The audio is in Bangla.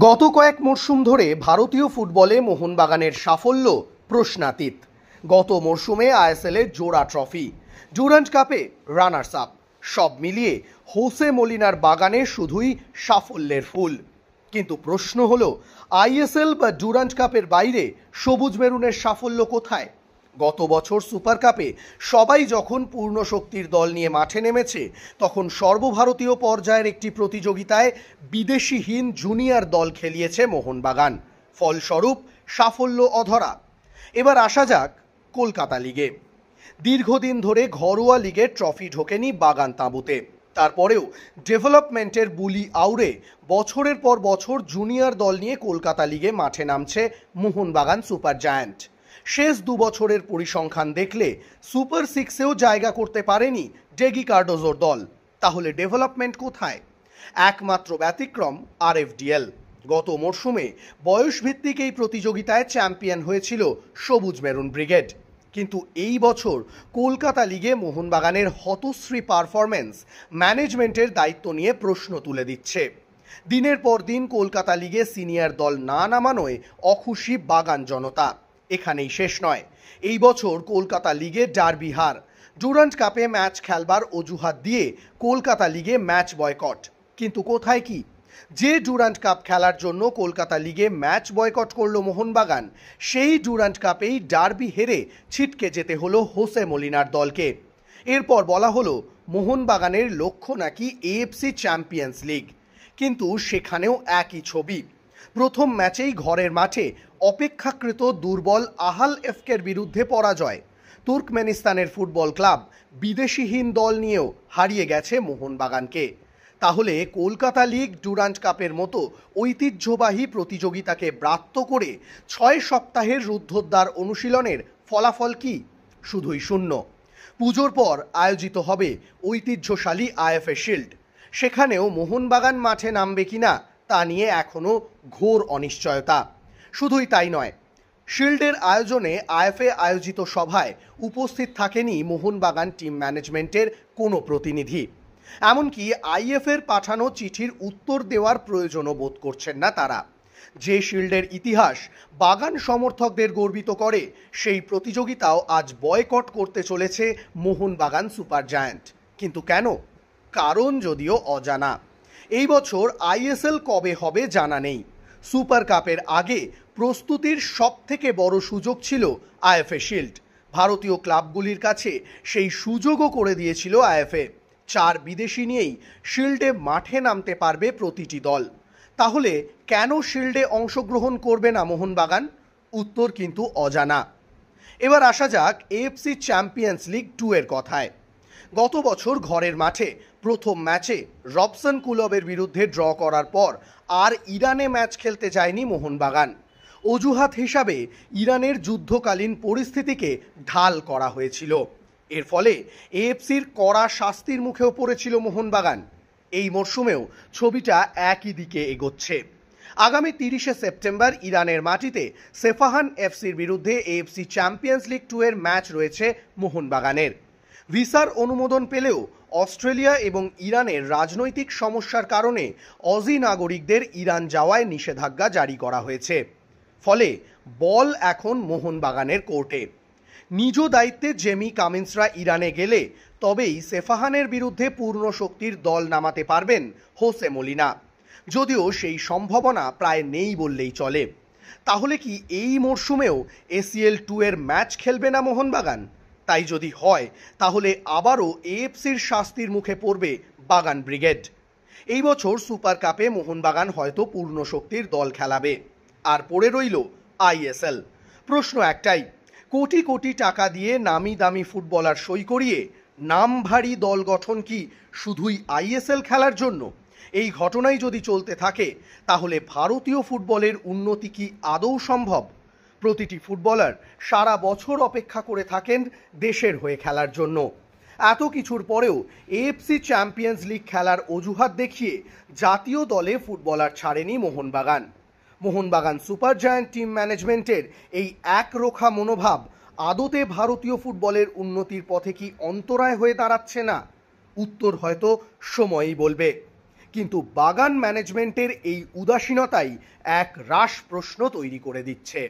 গত কয়েক মরশুম ধরে ভারতীয় ফুটবলে মোহনবাগানের সাফল্য প্রশ্নাতীত। গত মরশুমে আইএসএলের জোড়া ট্রফি, ডুরান্ড কাপে রানার্স আপ, সব মিলিয়ে হোসে মলিনার বাগানে শুধুই সাফল্যের ফুল। কিন্তু প্রশ্ন হলো, আইএসএল বা ডুরান্ড কাপের বাইরে সবুজ মেরুনের সাফল্য কোথায়? গত বছর সুপার কাপে সবাই যখন পূর্ণ শক্তির দল নিয়ে মাঠে নেমেছে, তখন সর্বভারতীয় পর্যায়ের একটি প্রতিযোগিতায় বিদেশিহীন জুনিয়র দল খেলিয়েছে মোহনবাগান। ফলস্বরূপ সাফল্য অধরা। এবার আসা যাক কলকাতা লিগে। দীর্ঘদিন ধরে ঘরোয়া লিগের ট্রফি ঢোকেনি বাগান তাঁবুতে। তারপরেও ডেভেলপমেন্টের বুলি আউড়ে বছরের পর বছর জুনিয়র দল নিয়ে কলকাতা লিগে মাঠে নামছে মোহনবাগান সুপার জায়ান্ট। শেষ 2 বছরের পরিসংখ্যান দেখলে সুপার সিক্সেও জায়গা করতে পারেনি ডেগি কার্ডোজোর দল। তাহলে ডেভেলপমেন্ট কোথায়? একমাত্র ব্যতিক্রম আরএফডিএল। গত মরশুমে বয়সভিত্তিক এই প্রতিযোগিতায় চ্যাম্পিয়ন হয়েছিল সবুজ মেরুন ব্রিগেড। কিন্তু এই বছর কলকাতা লিগে মোহনবাগানের হতশ্রী পারফরম্যান্স ম্যানেজমেন্টের দায়িত্ব নিয়ে প্রশ্ন তুলে দিচ্ছে। দিনের পর দিন কলকাতা লিগে সিনিয়র দল না নামানোয় অখুশি বাগান জনতা। এখানেই শেষ নয়, এই বছর কলকাতা লিগে ডার্বি হার, ডুরান্ড কাপে ম্যাচ খেলবার অজুহাত দিয়ে কলকাতা লিগে ম্যাচ বয়কট। কিন্তু কোথায় কি? যে ডুরান্ড কাপ খেলার জন্য কলকাতা লিগে ম্যাচ বয়কট করল মোহনবাগান, সেই ডুরান্ড কাপেই ডার্বি হেরে ছিটকে যেতে হলো হোসে মলিনার দলকে। এরপর বলা হলো মোহনবাগানের লক্ষ্য নাকি এএফসি চ্যাম্পিয়ন্স লিগ। কিন্তু সেখানেও একই ছবি। প্রথম ম্যাচেই ঘরের মাঠে অপেক্ষাকৃত দুর্বল আহাল এফকের বিরুদ্ধে পরাজয়। তুর্কমেনিস্তানের ফুটবল ক্লাব বিদেশিহীন দল নিয়েও হারিয়ে গেছে মোহনবাগানকে। তাহলে কলকাতা লিগ ডুরান্ড কাপের মতো ঐতিহ্যবাহী প্রতিযোগিতাকে ব্রাত্য করে 6 সপ্তাহের রুদ্ধদ্বার অনুশীলনের ফলাফল কি? শুধুই শূন্য। পুজোর পর আয়োজিত হবে ঐতিহ্যশালী আইএফএ শিল্ড। সেখানেও মোহনবাগান মাঠে নামবে কিনা তা নিয়ে এখনও ঘোর অনিশ্চয়তা। শুধুই তাই নয়, শিল্ডের আয়োজনে আইএফএ আয়োজিত সভায় উপস্থিত থাকেনি মোহনবাগান টিম ম্যানেজমেন্টের কোনো প্রতিনিধি। এমনকি আইএফএর পাঠানো চিঠির উত্তর দেওয়ার প্রয়োজনও বোধ করছেন না তারা। যে শিল্ডের ইতিহাস বাগান সমর্থকদের গর্বিত করে, সেই প্রতিযোগিতাও আজ বয়কট করতে চলেছে মোহনবাগান সুপার জায়ান্ট। কিন্তু কেন? কারণ যদিও অজানা। এই বছর আইএসএল কবে হবে জানা নেই। সুপার কাপের আগে প্রস্তুতির সবথেকে বড় সুযোগ ছিল আইএফএ শিল্ড। ভারতীয় ক্লাবগুলির কাছে সেই সুযোগও করে দিয়েছিল আইএফএ। 4 বিদেশি নিয়েই শিল্ডে মাঠে নামতে পারবে প্রতিটি দল। তাহলে কেন শিল্ডে অংশগ্রহণ করবে না মোহনবাগান? উত্তর কিন্তু অজানা। এবার আসা যাক এএফসি চ্যাম্পিয়ন্স লিগ 2 এর কথায়। গত বছর ঘরের মাঠে প্রথম ম্যাচে রবসন কুলবের বিরুদ্ধে ড্র করার পর আর ইরানে ম্যাচ খেলতে যায়নি মোহনবাগান। অজুহাত হিসাবে ইরানের যুদ্ধকালীন পরিস্থিতিকে ঢাল করা হয়েছিল। এর ফলে এএফসির কড়া শাস্তির মুখেও পড়েছিল মোহনবাগান। এই মরশুমেও ছবিটা একই দিকে এগোচ্ছে। আগামী 30শে সেপ্টেম্বর ইরানের মাটিতে সেফাহান এফসির বিরুদ্ধে এএফসি চ্যাম্পিয়ন্স লিগ 2 এর ম্যাচ রয়েছে মোহনবাগানের। ভিসার অনুমোদন পেলেও অস্ট্রেলিয়া এবং ইরানের রাজনৈতিক সমস্যার কারণে অজি নাগরিকদের ইরান যাওয়ায় নিষেধাজ্ঞা জারি করা হয়েছে। ফলে বল এখন মোহনবাগানের কোর্টে। নিজ দায়িত্বে জেমি কামিন্সরা ইরানে গেলে তবেই সেফাহানের বিরুদ্ধে পূর্ণ শক্তির দল নামাতে পারবেন হোসে মলিনা। যদিও সেই সম্ভাবনা প্রায় নেই বললেই চলে। তাহলে কি এই মরশুমেও এসিএল 2 এর ম্যাচ খেলবে না মোহনবাগান? তাই যদি হয়, তাহলে আবারও এএফসির শাস্তির মুখে পড়বে বাগান ব্রিগেড। এই বছর সুপার কাপে মোহনবাগান হয়তো পূর্ণ শক্তির দল খেলাবে, আর পড়ে রইল আইএসএল। প্রশ্ন একটাই, কোটি কোটি টাকা দিয়ে নামি দামি ফুটবলার সই করিয়ে নাম ভারী দল গঠন কি শুধুই আইএসএল খেলার জন্য? এই ঘটনাই যদি চলতে থাকে, তাহলে ভারতীয় ফুটবলের উন্নতি কি আদৌ সম্ভব? প্রতিটি ফুটবলার সারা বছর অপেক্ষা করে থাকেন দেশের হয়ে খেলার জন্য। এত কিছুর পরেও এএফসি চ্যাম্পিয়ন্স লিগ খেলার অজুহাত দেখিয়ে জাতীয় দলে ফুটবলার ছাড়েনি Mohun Bagan. Mohun Bagan super giant team ম্যানেজমেন্টের এই একরোখা মনোভাব আদতে ভারতীয় ফুটবলের উন্নতির পথে কি অন্তরায় হয়ে দাঁড়াচ্ছে না? উত্তর হয়তো সময়ই বলবে। কিন্তু বাগান ম্যানেজমেন্টের এই উদাসীনতাই এক রাশ প্রশ্ন তৈরি করে দিচ্ছে।